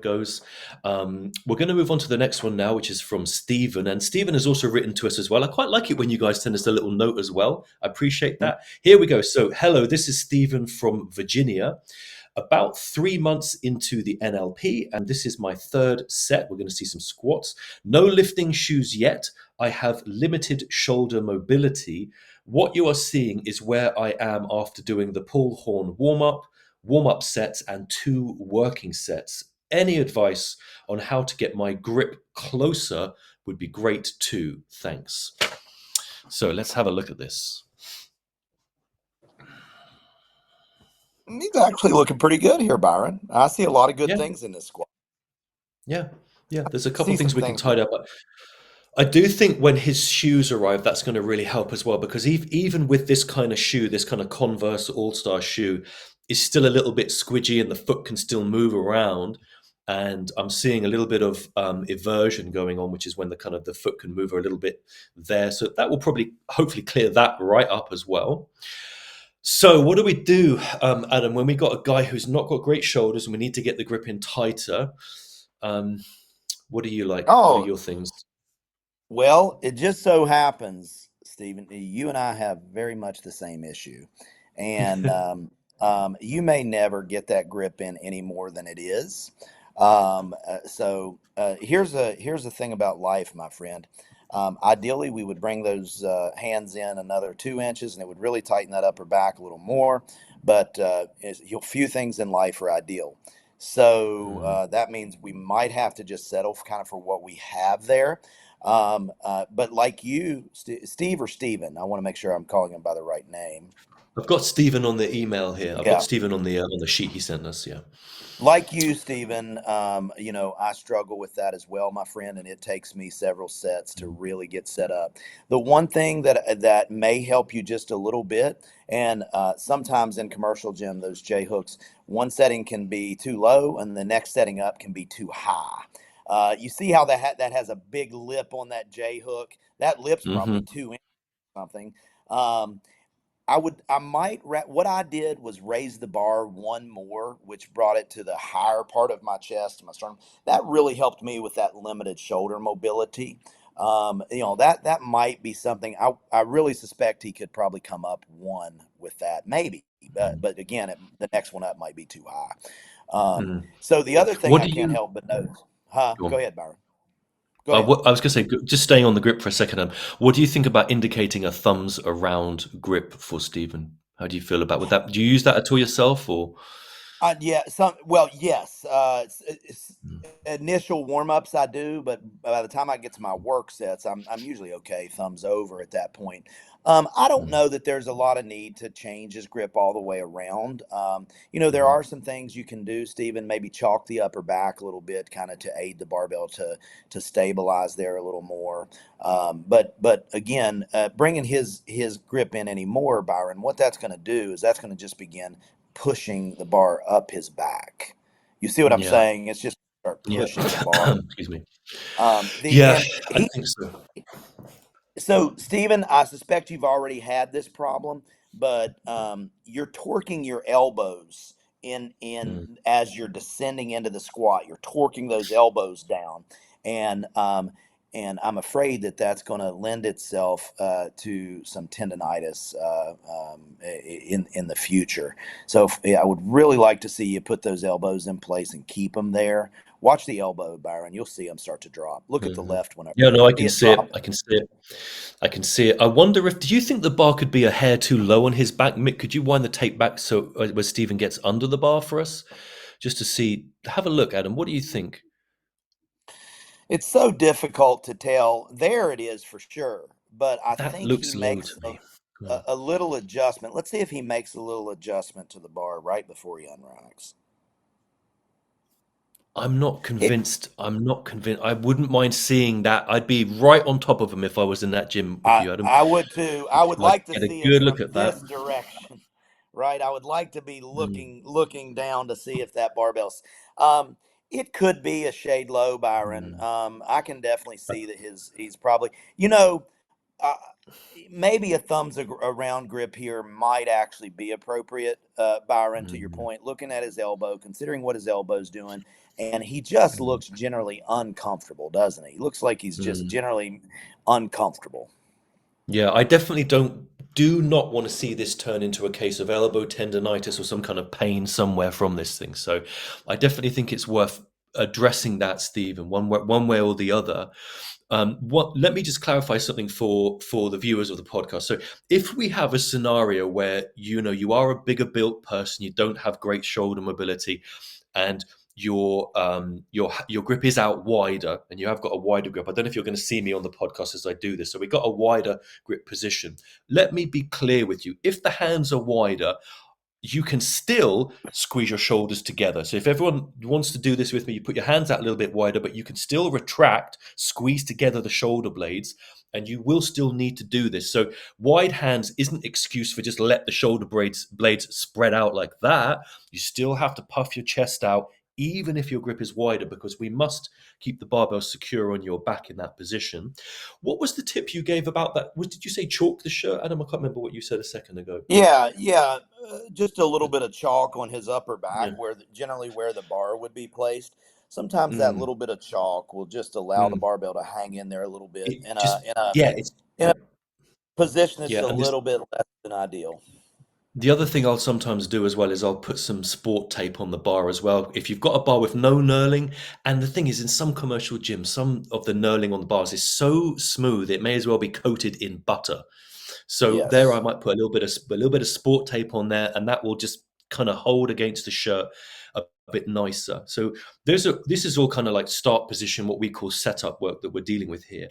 goes. We're going to move on to the next one now, which is from Stephen. And Stephen has also written to us as well. I quite like it when you guys send us a little note as well. I appreciate that. Here we go. So, hello, this is Stephen from Virginia. About 3 months into the NLP, and this is my third set. We're going to see some squats. No lifting shoes yet. I have limited shoulder mobility. What you are seeing is where I am after doing the pull horn warm up sets, and 2 working sets. Any advice on how to get my grip closer would be great too. Thanks. So let's have a look at this. He's actually looking pretty good here, Byron. I see a lot of good Yeah, things in this squat. yeah, yeah. There's a couple See of some things we can things. tidy up. I do think when his shoes arrive, that's going to really help as well, because even with this kind of shoe, this kind of Converse All-Star shoe, is still a little bit squidgy and the foot can still move around. And I'm seeing a little bit of eversion going on, which is when the foot can move a little bit there. So that will probably hopefully clear that right up as well. So what do we do, Adam, when we got a guy who's not got great shoulders and we need to get the grip in tighter? What do you like? What are Oh, your things? well, it just so happens, Stephen, you and I have very much the same issue. And you may never get that grip in any more than it is. Here's a thing about life, my friend. Ideally, we would bring those hands in another 2 inches, and it would really tighten that upper back a little more. But few ththings in life are ideal. So Mm. that means we might have to just settle kind of for what we have there. But like you, Steve or Steven, I want to make sure I'm calling him by the right name. I've got Stephen on the email here. I've got Yeah. Stephen on the sheet he sent us. Yeah. Like you, Stephen, I struggle with that as well, my friend, and it takes me several sets to Mm. really get set up. The one thing that may help you just a little bit, and sometimes in commercial gym, those J hooks, one setting can be too low, and the next setting up can be too high. You see how that has a big lip on that J hook? That lip's probably Hmm. 2 inches or something. Um, what I did was raise the bar one more, which brought it to the higher part of my chest, my sternum. That really helped me with that limited shoulder mobility. That might be something I really suspect he could probably come up one with that, maybe. But again, the next one up might be too high. Mm. So the other thing What I do can't you? help but notice, huh? Go Go on. ahead, Byron. Go ahead. I was going to say, just staying on the grip for a second. What do you think about indicating a thumbs around grip for Stephen? How do you feel about with that? Do you use that at all yourself, or? Yeah, well, yes. Mm. Initial warm-ups I do, but by the time I get to my work sets, I'm usually okay, thumbs over at that point. I don't Mm. know that there's a lot of need to change his grip all the way around. There Mhm. are some things you can do, Stephen. Maybe chalk the upper back a little bit, kind of to aid the barbell to stabilize there a little more. But again, bringing his grip in anymore, Byron, what that's going to do is that's going to just begin pushing the bar up his back. You see what I'm Yeah. saying? It's just start Yeah. pushing the bar. Excuse me. The Yeah, and I he think so. So Stephen, I suspect you've already had this problem, but you're torquing your elbows in Mm. as you're descending into the squat. You're torquing those elbows down, and I'm afraid that that's going to lend itself to some tendonitis in the future. So I would really like to see you put those elbows in place and keep them there. Watch the elbow, Byron. You'll see them start to drop. Look at the Mhm. left one over Yeah, there. no, I See can it see it. drop? I can see it. I can see it. I wonder if, do you think the bar could be a hair too low on his back? Mick, could you wind the tape back so where Stephen gets under the bar for us? Just to see, have a look, Adam. What do you think? It's so difficult to tell. There it is for sure. But I That think he looks low to makes me. a little adjustment. Let's see if he makes a little adjustment to the bar right before he unrocks. I'm not It, convinced. I'm not convinced. I wouldn't mind seeing that. I'd be right on top of him if I was in that gym with I, you, Adam. I would too. I would So I'd like to get a see it good look from at that. this direction, right? I would like to be Mm, looking down to see if that barbell's. Um, it could be a shade low, Byron. mm. I can definitely see that he's probably, you know, uh, maybe a around grip here might actually be appropriate, Byron, to your Mm, point, looking at his elbow, considering what his elbow's doing, and he just Mm. looks generally uncomfortable, doesn't he? He looks like he's just Mm. generally uncomfortable. Yeah, I definitely do not want to see this turn into a case of elbow tendonitis or some kind of pain somewhere from this thing. So I definitely think it's worth addressing that, Stephen, one way or the other. Let me just clarify something for the viewers of the podcast. So if we have a scenario where you are a bigger built person, you don't have great shoulder mobility, and your grip is out wider, and you have got a wider grip. I don't know if you're going to see me on the podcast as I do this. So we got a wider grip position. Let me be clear with you. If the hands are wider, you can still squeeze your shoulders together. So if everyone wants to do this with me, you put your hands out a little bit wider, but you can still retract, squeeze together the shoulder blades, and you will still need to do this. So wide hands isn't excuse for just let the shoulder blades spread out like that. You still have to puff your chest out, even if your grip is wider, because we must keep the barbell secure on your back in that position. What was the tip you gave about that? Did you say chalk the shirt, Adam? I can't remember what you said a second ago. Yeah, yeah, just a little bit of chalk on his upper back, Yeah. generally where the bar would be placed. Sometimes that Mm. little bit of chalk will just allow the Mm. barbell to hang in there a little bit It just it's in a position that's yeah, a and this little bit less than ideal. the other thing I'll sometimes do as well is I'll put some sport tape on the bar as well. If you've got a bar with no knurling, and the thing is, in some commercial gyms, some of the knurling on the bars is so smooth it may as well be coated in butter. So there, I Yes. might put a little bit of sport tape on there, and that will just kind of hold against the shirt a bit nicer. So this is all kind of like start position, what we call setup work that we're dealing with here.